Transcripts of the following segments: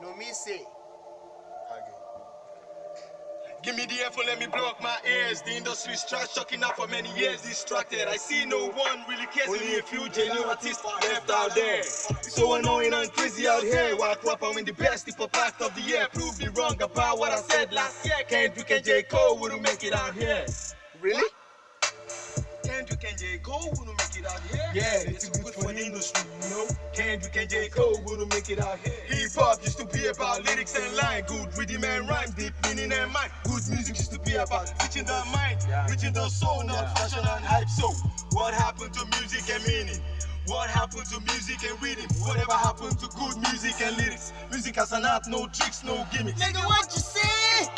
No me say. Give me the earphone, let me block my ears. The industry's trash talking out for many years. Distracted, I see no one really cares. Only a few genuine artists left out there. So annoying and crazy out here. Why rapper win the best hip hop act of the year? Prove me wrong about what I said last year. Kendrick and J. Cole wouldn't make it out here. Really? Kendrick and J. Cole wouldn't make it out here. Yeah, it's good for the industry, you know. Kendrick and J. Cole wouldn't make it out here. Hip hop used to be about lyrics and line, good rhythm and rhyme, deep meaning and mind. Good music used to be about reaching the mind, reaching the soul, not fashion and hype. So, what happened to music and meaning? What happened to music and rhythm? Whatever happened to good music and lyrics? Music as an art, no tricks, no gimmicks. Nigga, what you say?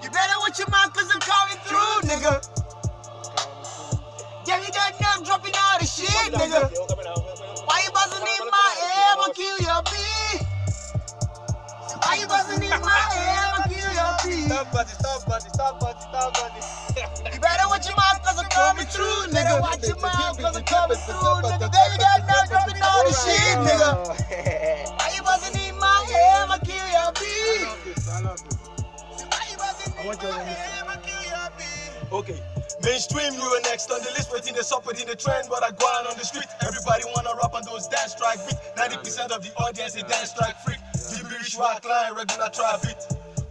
You better watch your mouth, cause I'm coming through, nigga. Yeah, you got them dropping all the shit, nigga. Why you buzzing in my ear? I'ma kill your beat. Why you buzzing in my ear? I'ma kill your beat. Stop buddy. You better watch your mouth, cause I'm coming through, nigga. Watch your mouth, cause I'm coming through, nigga. There you got them dropping all the shit, nigga. Why you buzzing in my ear? I'ma kill your beat. I love this. Why you buzzing in my ear? I'ma kill your beat. Okay, mainstream, you were next on the list, waiting the support in the trend, but I go on the street. Everybody wanna rap on those dance track beat. 90% of the audience a dance track freak. Gibberish rock line, regular try beat.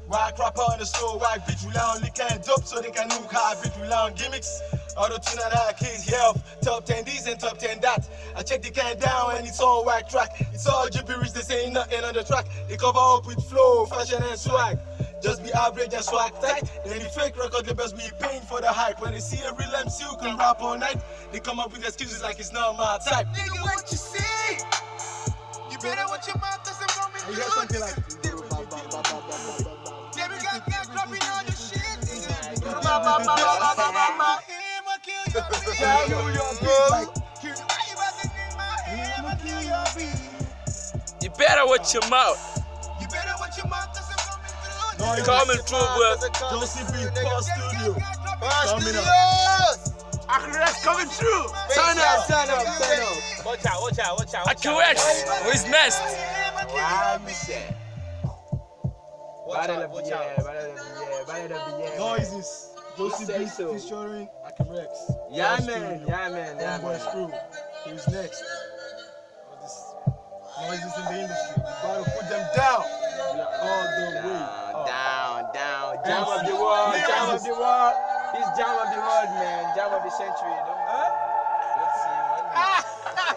Whack rapper on the slow whack beat, rely on liquor and dope so they can look high beat, rely on gimmicks. Auto-tune and high keys, health, top 10 this and top 10 that. I check the can down and it's all whack track. It's all gibberish, they say nothing on the track. They cover up with flow, fashion and swag. Just be average and swag tight. Then the fake record labels be paying for the hype. When they see a real MC who can rap all night, they come up with excuses like it's not my type. Nigga, what you say? You better watch your mouth, cause I'm coming through. You hear something like yeah, we got them dropping all the shit, nigga. You better watch your mouth. You better watch your mouth, cause I'm coming through. Coming through, bro. PURStudios. PURStudios. Akrex coming through. Turn up. Watch out. Akrex, who's next? Noises. Josie B featuring Akrex. Yeah, man. Boy Screw. Who's next? All this noises in the industry. You gotta put them down. All the way. Down. Jam of the world. This jam of the world, man. Jam of the century. Don't